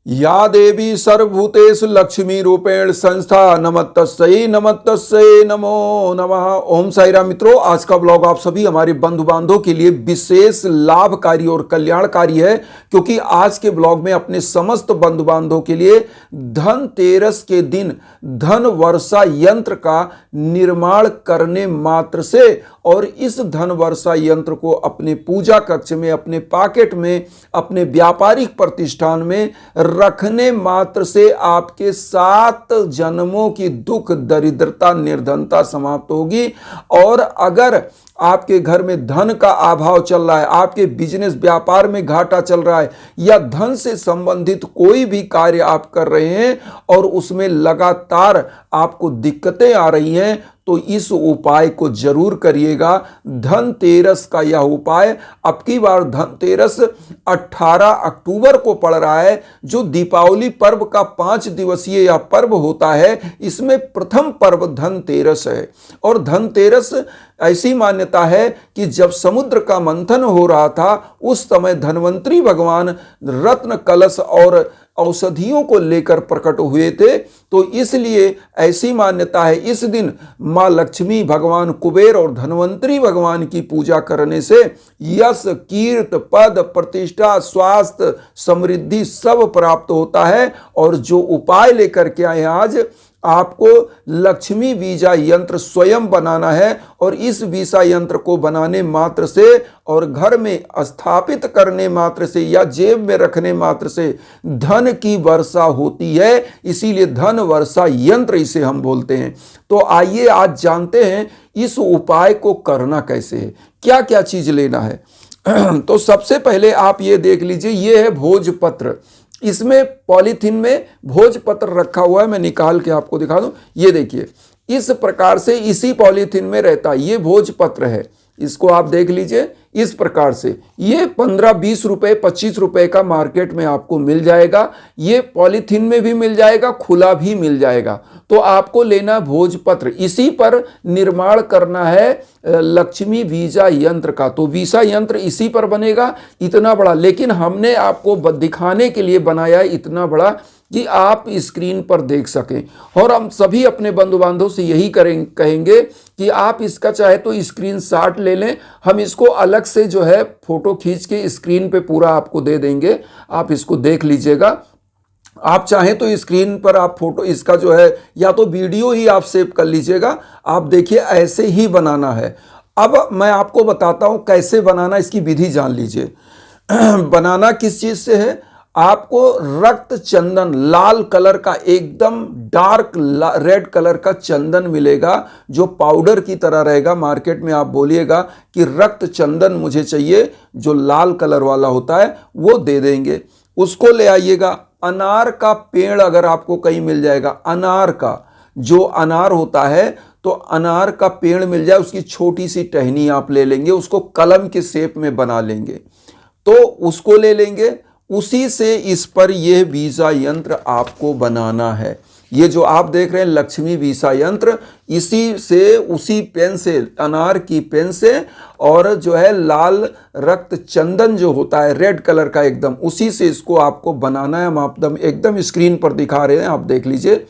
या देवी सर्वभूतेषु लक्ष्मी रूपेण संस्था नमस्तस्यै नमस्तस्यै नमो नमः। ओम साई राम। मित्रों, आज का ब्लॉग आप सभी हमारे बंधु बांधवों के लिए विशेष लाभकारी और कल्याणकारी है, क्योंकि आज के ब्लॉग में अपने समस्त बंधु बांधवों के लिए धनतेरस के दिन धन वर्षा यंत्र का निर्माण करने मात्र से और इस धन वर्षा यंत्र को अपने पूजा कक्ष में, अपने पॉकेट में, अपने व्यापारिक प्रतिष्ठान में रखने मात्र से आपके 7 जन्मों की दुख दरिद्रता निर्धनता समाप्त होगी। और अगर आपके घर में धन का अभाव चल रहा है, आपके बिजनेस व्यापार में घाटा चल रहा है, या धन से संबंधित कोई भी कार्य आप कर रहे हैं और उसमें लगातार आपको दिक्कतें आ रही हैं, तो इस उपाय को जरूर करिएगा। धनतेरस का यह उपाय अब की बार धनतेरस 18 अक्टूबर को पड़ रहा है, जो दीपावली पर्व का 5 दिवसीय यह पर्व होता है। इसमें प्रथम पर्व धनतेरस है। और धनतेरस ऐसी मान्यता है कि जब समुद्र का मंथन हो रहा था, उस समय धन्वंतरी भगवान रत्न कलश और औषधियों को लेकर प्रकट हुए थे। तो इसलिए ऐसी मान्यता है, इस दिन मां लक्ष्मी, भगवान कुबेर और धन्वंतरी भगवान की पूजा करने से यश, कीर्त, पद, प्रतिष्ठा, स्वास्थ्य, समृद्धि सब प्राप्त होता है। और जो उपाय लेकर के आए आज, आपको लक्ष्मी वीजा यंत्र स्वयं बनाना है। और इस वीसा यंत्र को बनाने मात्र से और घर में स्थापित करने मात्र से या जेब में रखने मात्र से धन की वर्षा होती है। इसीलिए धन वर्षा यंत्र इसे हम बोलते हैं। तो आइए आज जानते हैं इस उपाय को करना कैसे है, क्या क्या चीज लेना है। तो सबसे पहले आप ये देख लीजिए, ये है भोजपत्र। इसमें पॉलीथीन में भोजपत्र रखा हुआ है, मैं निकाल के आपको दिखा दूं। ये देखिए, इस प्रकार से इसी पॉलीथीन में रहता है। ये भोजपत्र है, इसको आप देख लीजिए इस प्रकार से। ये 15-20 रुपए 25 रुपए का मार्केट में आपको मिल जाएगा। ये पॉलीथीन में भी मिल जाएगा, खुला भी मिल जाएगा। तो आपको लेना भोजपत्र, इसी पर निर्माण करना है लक्ष्मी वीजा यंत्र का। तो वीसा यंत्र इसी पर बनेगा, इतना बड़ा। लेकिन हमने आपको दिखाने के लिए बनाया है इतना बड़ा कि आप स्क्रीन पर देख सकें। और हम सभी अपने बंधु बांधव से यही कहेंगे कि आप इसका चाहे तो स्क्रीनशॉट ले लें। हम इसको अलग से जो है फोटो खींच के स्क्रीन पे पूरा आपको दे देंगे, आप इसको देख लीजिएगा। आप चाहें तो स्क्रीन पर आप फोटो इसका जो है या तो वीडियो ही आप सेव कर लीजिएगा। आप देखिए, ऐसे ही बनाना है। अब मैं आपको बताता हूं कैसे बनाना, इसकी विधि जान लीजिए। बनाना किस चीज से है? आपको रक्त चंदन, लाल कलर का, एकदम डार्क रेड कलर का चंदन मिलेगा, जो पाउडर की तरह रहेगा। मार्केट में आप बोलिएगा कि रक्त चंदन मुझे चाहिए, जो लाल कलर वाला होता है, वो दे देंगे। उसको ले आइएगा। अनार का पेड़ अगर आपको कहीं मिल जाएगा, अनार का जो अनार होता है, तो अनार का पेड़ मिल जाए, उसकी छोटी सी टहनी आप ले लेंगे, उसको कलम के शेप में बना लेंगे, तो उसको ले लेंगे। उसी से इस पर यह वीसा यंत्र आपको बनाना है। ये जो आप देख रहे हैं लक्ष्मी वीसा यंत्र, इसी से, उसी पेन से, अनार की पेन से, और जो है लाल रक्त चंदन जो होता है रेड कलर का एकदम, उसी से इसको आपको बनाना है। हम आप एकदम स्क्रीन पर दिखा रहे हैं, आप देख लीजिए।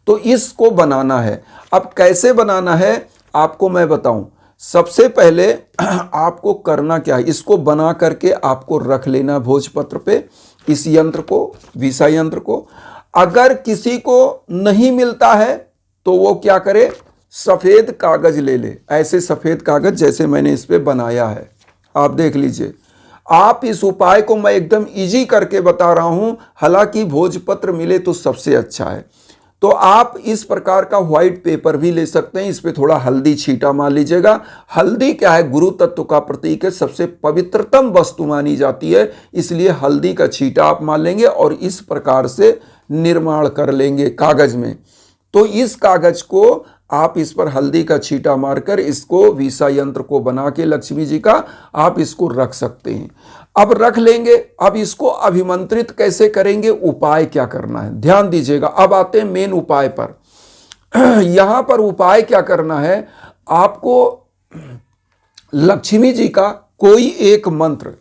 तो इसको बनाना है। अब कैसे बनाना है आपको मैं बताऊं। सबसे पहले आपको करना क्या है, इसको बना करके आपको रख लेना भोजपत्र पे, इस यंत्र को, वीसा यंत्र को। अगर किसी को नहीं मिलता है तो वो क्या करे, सफेद कागज ले ले, ऐसे सफेद कागज जैसे मैंने इस पे बनाया है, आप देख लीजिए। आप इस उपाय को मैं एकदम इजी करके बता रहा हूं, हालांकि भोजपत्र मिले तो सबसे अच्छा है। तो आप इस प्रकार का व्हाइट पेपर भी ले सकते हैं, इस पे थोड़ा हल्दी छींटा मार लीजिएगा। हल्दी क्या है, गुरु तत्व का प्रतीक है, सबसे पवित्रतम वस्तु मानी जाती है, इसलिए हल्दी का छींटा आप मार लेंगे और इस प्रकार से निर्माण कर लेंगे कागज में। तो इस कागज को आप इस पर हल्दी का छींटा मारकर इसको वीसा यंत्र को बना के लक्ष्मी जी का आप इसको रख सकते हैं। अब रख लेंगे। अब इसको अभिमंत्रित कैसे करेंगे, उपाय क्या करना है, ध्यान दीजिएगा। अब आते हैं मेन उपाय पर। यहां पर उपाय क्या करना है, आपको लक्ष्मी जी का कोई एक मंत्र,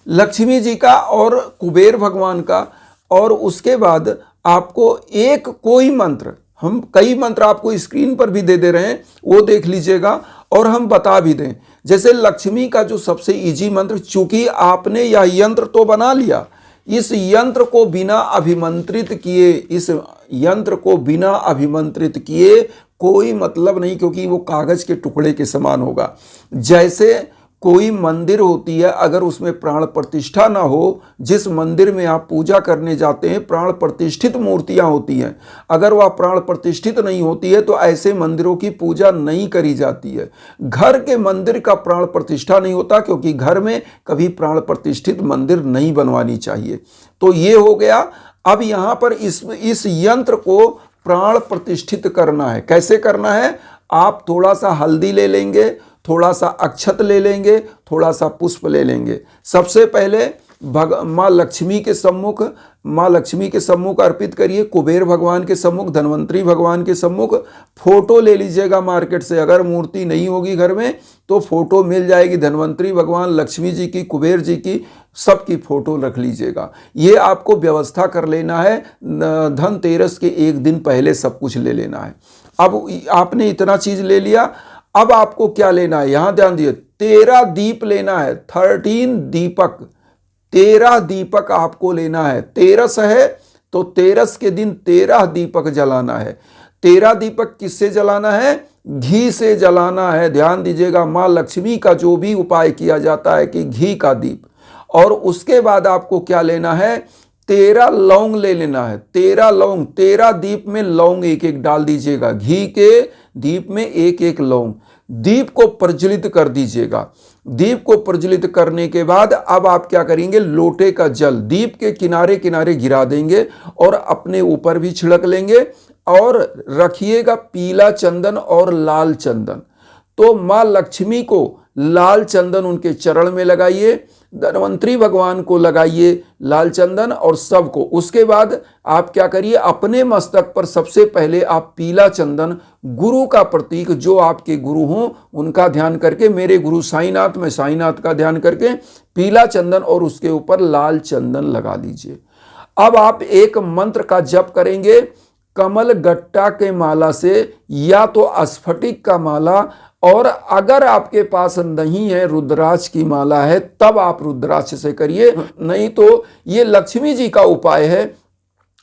लक्ष्मी जी का और कुबेर भगवान का और उसके बाद आपको एक कोई मंत्र, हम कई मंत्र आपको स्क्रीन पर भी दे रहे हैं, वो देख लीजिएगा और हम बता भी दें। जैसे लक्ष्मी का जो सबसे इजी मंत्र, चूंकि आपने यह यंत्र तो बना लिया, इस यंत्र को बिना अभिमंत्रित किए, इस यंत्र को बिना अभिमंत्रित किए कोई मतलब नहीं, क्योंकि वो कागज के टुकड़े के समान होगा। जैसे कोई मंदिर होती है, अगर उसमें प्राण प्रतिष्ठा ना हो, जिस मंदिर में आप पूजा करने जाते हैं प्राण प्रतिष्ठित मूर्तियां होती हैं, अगर वह प्राण प्रतिष्ठित नहीं होती है तो ऐसे मंदिरों की पूजा नहीं करी जाती है। घर के मंदिर का प्राण प्रतिष्ठा नहीं होता, क्योंकि घर में कभी प्राण प्रतिष्ठित मंदिर नहीं बनवानी चाहिए। तो ये हो गया। अब यहाँ पर इस यंत्र को प्राण प्रतिष्ठित करना है। कैसे करना है? आप थोड़ा सा हल्दी ले लेंगे, थोड़ा सा अक्षत ले लेंगे, थोड़ा सा पुष्प ले लेंगे। सबसे पहले माँ लक्ष्मी के सम्मुख अर्पित करिए, कुबेर भगवान के सम्मुख, धन्वंतरी भगवान के सम्मुख। फोटो ले लीजिएगा मार्केट से, अगर मूर्ति नहीं होगी घर में तो फोटो मिल जाएगी, धन्वंतरी भगवान, लक्ष्मी जी की, कुबेर जी की, सबकी फोटो रख लीजिएगा। ये आपको व्यवस्था कर लेना है, धनतेरस के एक दिन पहले सब कुछ ले लेना है। अब आपने इतना चीज ले लिया, अब आपको क्या लेना है, यहां ध्यान दिए, 13 दीप लेना है, 13 दीपक, 13 दीपक आपको लेना है। 13 है तो 13 के दिन 13 दीपक जलाना है। 13 दीपक किससे जलाना है? घी से जलाना है। ध्यान दीजिएगा, माँ लक्ष्मी का जो भी उपाय किया जाता है कि घी का दीप। और उसके बाद आपको क्या लेना है? 13 लौंग ले लेना है। 13 लौंग, 13 दीप में लौंग एक एक डाल दीजिएगा, घी के दीप में एक एक लौंग। दीप को प्रज्वलित कर दीजिएगा। दीप को प्रज्वलित करने के बाद अब आप क्या करेंगे? लोटे का जल दीप के किनारे किनारे गिरा देंगे और अपने ऊपर भी छिड़क लेंगे, और रखिएगा पीला चंदन और लाल चंदन। तो माँ लक्ष्मी को लाल चंदन उनके चरण में लगाइए, धन्वंतरी भगवान को लगाइए लाल चंदन और सबको। उसके बाद आप क्या करिए? अपने मस्तक पर सबसे पहले आप पीला चंदन, गुरु का प्रतीक, जो आपके गुरु हों उनका ध्यान करके, मेरे गुरु साईनाथ, मैं साईनाथ का ध्यान करके पीला चंदन और उसके ऊपर लाल चंदन लगा लीजिए। अब आप एक मंत्र का जप करेंगे, कमल गट्टा के माला से या तो स्फटिक का माला, और अगर आपके पास नहीं है रुद्राक्ष की माला है तब आप रुद्राक्ष से करिए, नहीं तो ये लक्ष्मी जी का उपाय है,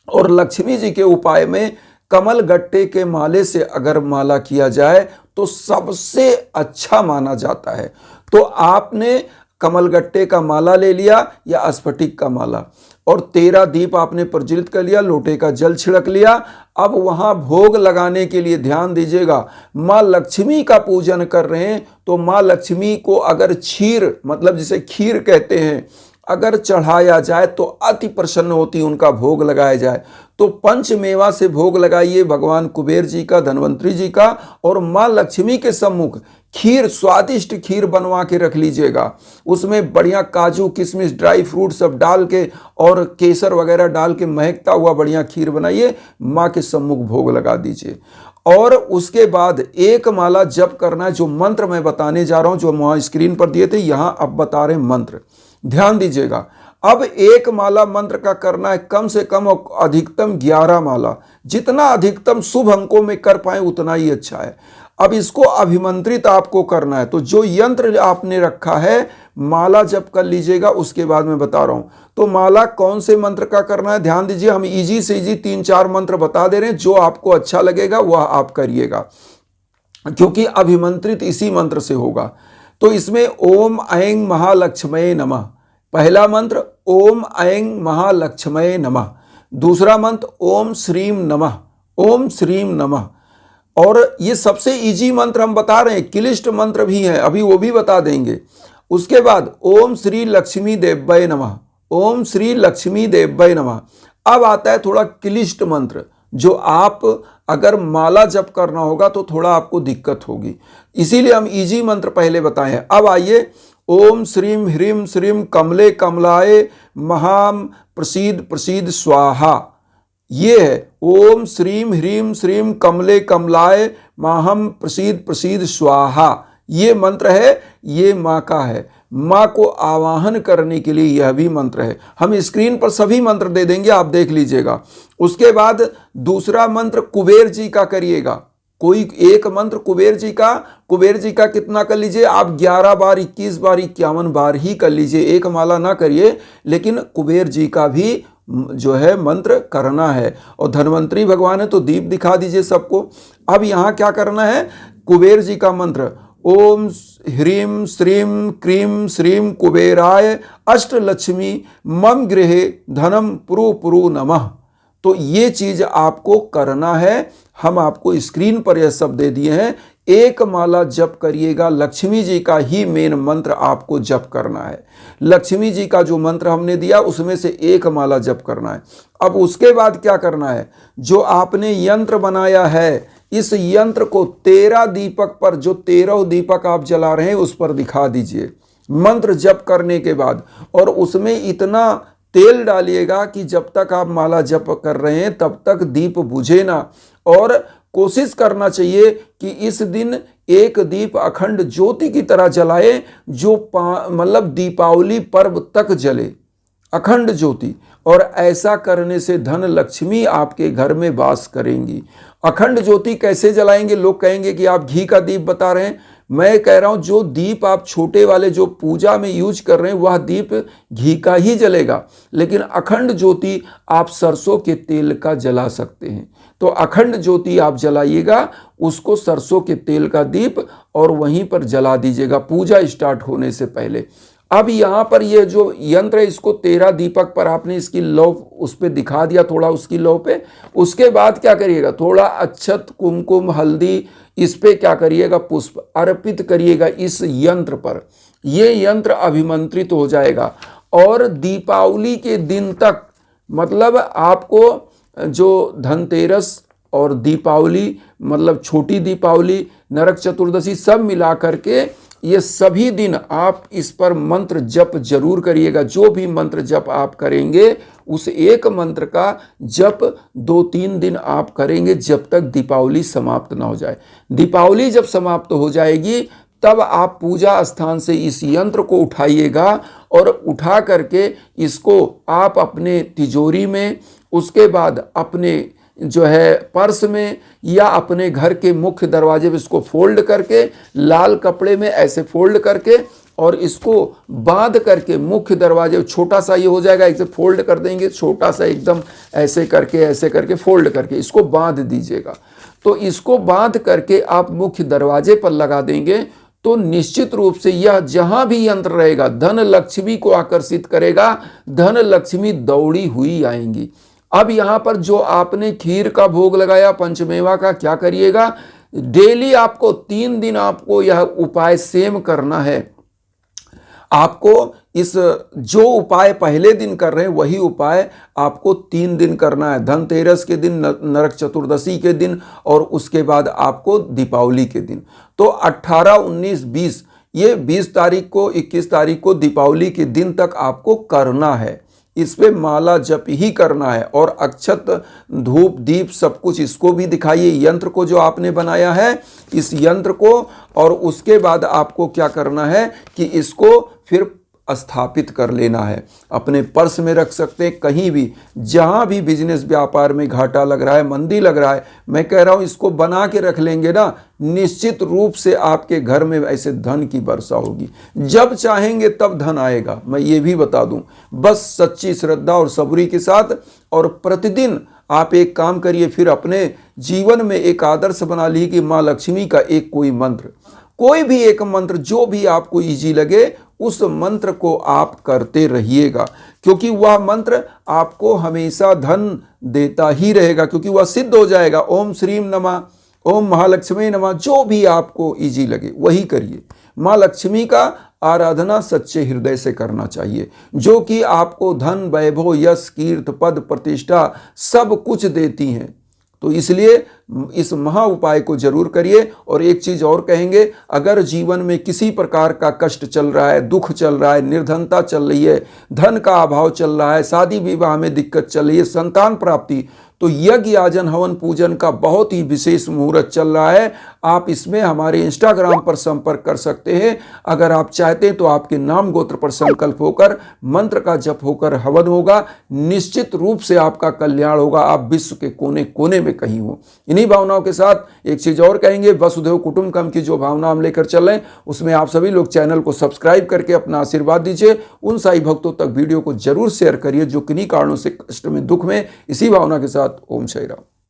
और लक्ष्मी जी के उपाय में कमल गट्टे के माले से अगर माला किया जाए तो सबसे अच्छा माना जाता है। तो आपने कमल गट्टे का माला ले लिया या स्फटिक का माला, और 13 दीप आपने प्रज्वलित कर लिया, लोटे का जल छिड़क लिया। अब वहां भोग लगाने के लिए ध्यान दीजिएगा, माँ लक्ष्मी का पूजन कर रहे हैं तो माँ लक्ष्मी को अगर क्षीर, मतलब जिसे खीर कहते हैं, अगर चढ़ाया जाए तो अति प्रसन्न होती, उनका भोग लगाया जाए तो पंचमेवा से भोग लगाइए, भगवान कुबेर जी का, धन्वंतरी जी का, और माँ लक्ष्मी के सम्मुख खीर, स्वादिष्ट खीर बनवा के रख लीजिएगा। उसमें बढ़िया काजू किशमिश ड्राई फ्रूट सब डाल के और केसर वगैरह डाल के महकता हुआ बढ़िया खीर बनाइए, माँ के सम्मुख भोग लगा दीजिए। और उसके बाद एक माला जप करना है, जो मंत्र मैं बताने जा रहा हूं, जो वहां स्क्रीन पर दिए थे, यहां अब बता रहे हैं मंत्र, ध्यान दीजिएगा। अब एक माला मंत्र का करना है कम से कम और अधिकतम 11 माला, जितना अधिकतम शुभ अंकों में कर पाए उतना ही अच्छा है। अब इसको अभिमंत्रित आपको करना है, तो जो यंत्र आपने रखा है माला जप कर लीजिएगा, उसके बाद मैं बता रहा हूं। तो माला कौन से मंत्र का करना है, ध्यान दीजिए, हम इजी से इजी 3-4 मंत्र बता दे रहे हैं, जो आपको अच्छा लगेगा वह आप करिएगा, क्योंकि अभिमंत्रित इसी मंत्र से होगा। तो इसमें ओम ऐं महालक्ष्मये नमः, पहला मंत्र ओम ऐं महालक्ष्मये नमः, दूसरा मंत्र ओम श्रीम नमः, ओम श्रीम नमः। और ये सबसे इजी मंत्र हम बता रहे हैं, क्लिष्ट मंत्र भी हैं, अभी वो भी बता देंगे। उसके बाद ओम श्री लक्ष्मी देव्यै नमः, ओम श्री लक्ष्मी देव्यै नमः। अब आता है थोड़ा क्लिष्ट मंत्र, जो आप अगर माला जप करना होगा तो थोड़ा आपको दिक्कत होगी, इसीलिए हम इजी मंत्र पहले बताए हैं। अब आइए, ओम श्रीम ह्रीम श्रीम कमले कमलाय महाम प्रसीद प्रसीद स्वाहा, ये है ओम श्रीम ह्रीम श्रीम कमले कमलाय माहम प्रसीद प्रसीद स्वाहा, ये मंत्र है, ये माँ का है। माँ को आवाहन करने के लिए यह भी मंत्र है। हम स्क्रीन पर सभी मंत्र दे देंगे, आप देख लीजिएगा। उसके बाद दूसरा मंत्र कुबेर जी का करिएगा। कोई एक मंत्र कुबेर जी का कितना कर लीजिए आप, 11 बार, 21 बार, 51 बार ही कर लीजिए, एक माला ना करिए, लेकिन कुबेर जी का भी जो है मंत्र करना है। और धन्वंतरी भगवान है तो दीप दिखा दीजिए सबको। अब यहाँ क्या करना है, कुबेर जी का मंत्र, ओम ह्रीं श्रीं क्रीं श्रीं कुबेराय अष्टलक्ष्मी मम गृहे धनम पुरु पुरु नमः। तो ये चीज आपको करना है। हम आपको स्क्रीन पर यह सब दे दिए हैं। एक माला जप करिएगा, लक्ष्मी जी का ही मेन मंत्र आपको जप करना है। लक्ष्मी जी का जो मंत्र हमने दिया उसमें से एक माला जप करना है। अब उसके बाद क्या करना है, जो आपने यंत्र बनाया है, इस यंत्र को 13 दीपक पर, जो 13 दीपक आप जला रहे हैं उस पर दिखा दीजिए मंत्र जप करने के बाद। और उसमें इतना तेल डालिएगा कि जब तक आप माला जप कर रहे हैं तब तक दीप बुझे ना। और कोशिश करना चाहिए कि इस दिन एक दीप अखंड ज्योति की तरह जलाए, जो मतलब दीपावली पर्व तक जले, अखंड ज्योति। और ऐसा करने से धन लक्ष्मी आपके घर में वास करेंगी। अखंड ज्योति कैसे जलाएंगे, लोग कहेंगे कि आप घी का दीप बता रहे हैं। मैं कह रहा हूं जो दीप आप छोटे वाले जो पूजा में यूज कर रहे हैं वह दीप घी का ही जलेगा, लेकिन अखंड ज्योति आप सरसों के तेल का जला सकते हैं। तो अखंड ज्योति आप जलाइएगा, उसको सरसों के तेल का दीप, और वहीं पर जला दीजिएगा पूजा स्टार्ट होने से पहले। अब यहाँ पर ये जो यंत्र है इसको 13 दीपक पर आपने इसकी लौ उस पर दिखा दिया, थोड़ा उसकी लौ पे। उसके बाद क्या करिएगा, थोड़ा अक्षत कुमकुम हल्दी इस पे क्या करिएगा, पुष्प अर्पित करिएगा इस यंत्र पर। ये यंत्र अभिमंत्रित हो जाएगा। और दीपावली के दिन तक, मतलब आपको जो धनतेरस और दीपावली, मतलब छोटी दीपावली, नरक चतुर्दशी सब मिला करके ये सभी दिन आप इस पर मंत्र जप जरूर करिएगा। जो भी मंत्र जप आप करेंगे उस एक मंत्र का जप 2-3 दिन आप करेंगे जब तक दीपावली समाप्त ना हो जाए। दीपावली जब समाप्त हो जाएगी तब आप पूजा स्थान से इस यंत्र को उठाइएगा, और उठा करके इसको आप अपने तिजोरी में, उसके बाद अपने जो है पर्स में, या अपने घर के मुख्य दरवाजे पे इसको फोल्ड करके, लाल कपड़े में ऐसे फोल्ड करके, और इसको बांध करके मुख्य दरवाजे, छोटा सा ये हो जाएगा, इसे फोल्ड कर देंगे, छोटा सा एकदम ऐसे करके फोल्ड करके इसको बांध दीजिएगा। तो इसको बांध करके आप मुख्य दरवाजे पर लगा देंगे तो निश्चित रूप से यह जहां भी यंत्र रहेगा धन लक्ष्मी को आकर्षित करेगा, धन लक्ष्मी दौड़ी हुई आएंगी। अब यहां पर जो आपने खीर का भोग लगाया पंचमेवा का, क्या करिएगा, डेली आपको 3 दिन आपको यह उपाय सेम करना है। आपको इस जो उपाय पहले दिन कर रहे हैं वही उपाय आपको 3 दिन करना है, धनतेरस के दिन, नरक चतुर्दशी के दिन, और उसके बाद आपको दीपावली के दिन। तो 18, 19, 20, ये 20 तारीख को, 21 तारीख को दीपावली के दिन तक आपको करना है। इस पे माला जप ही करना है। और अक्षत धूप दीप सब कुछ इसको भी दिखाइए, यंत्र को जो आपने बनाया है इस यंत्र को। और उसके बाद आपको क्या करना है कि इसको फिर स्थापित कर लेना है, अपने पर्स में रख सकते हैं, कहीं भी जहां भी बिजनेस व्यापार में घाटा लग रहा है, मंदी लग रहा है, मैं कह रहा हूं इसको बना के रख लेंगे ना, निश्चित रूप से आपके घर में ऐसे धन की वर्षा होगी। जब चाहेंगे तब धन आएगा, मैं ये भी बता दूं, बस सच्ची श्रद्धा और सबूरी के साथ। और प्रतिदिन आप एक काम करिए, फिर अपने जीवन में एक आदर्श बना लीजिए कि माँ लक्ष्मी का एक कोई मंत्र, कोई भी एक मंत्र जो भी आपको इजी लगे उस मंत्र को आप करते रहिएगा, क्योंकि वह मंत्र आपको हमेशा धन देता ही रहेगा, क्योंकि वह सिद्ध हो जाएगा। ओम श्रीं नमः, ओम महालक्ष्मी नमः, जो भी आपको इजी लगे वही करिए। माँ लक्ष्मी का आराधना सच्चे हृदय से करना चाहिए, जो कि आपको धन, वैभव, यश, कीर्ति, पद, प्रतिष्ठा सब कुछ देती हैं। तो इसलिए इस महा उपाय को जरूर करिए। और एक चीज और कहेंगे, अगर जीवन में किसी प्रकार का कष्ट चल रहा है, दुख चल रहा है, निर्धनता चल रही है, धन का अभाव चल रहा है, शादी विवाह में दिक्कत चल रही है, संतान प्राप्ति, तो यज्ञ याजन हवन पूजन का बहुत ही विशेष मुहूर्त चल रहा है। आप इसमें हमारे इंस्टाग्राम पर संपर्क कर सकते हैं। अगर आप चाहते हैं तो आपके नाम गोत्र पर संकल्प होकर मंत्र का जप होकर हवन होगा, निश्चित रूप से आपका कल्याण होगा, आप विश्व के कोने कोने में कहीं हो। इन्हीं भावनाओं के साथ एक चीज और कहेंगे, वसुधैव कुटुंबकम की जो भावना हम लेकर चल रहे हैं उसमें आप सभी लोग चैनल को सब्सक्राइब करके अपना आशीर्वाद दीजिए। उन साई भक्तों तक वीडियो को जरूर शेयर करिए जो किन्हीं कारणों से कष्ट में, दुख में, इसी भावना के साथ ओम साई राम।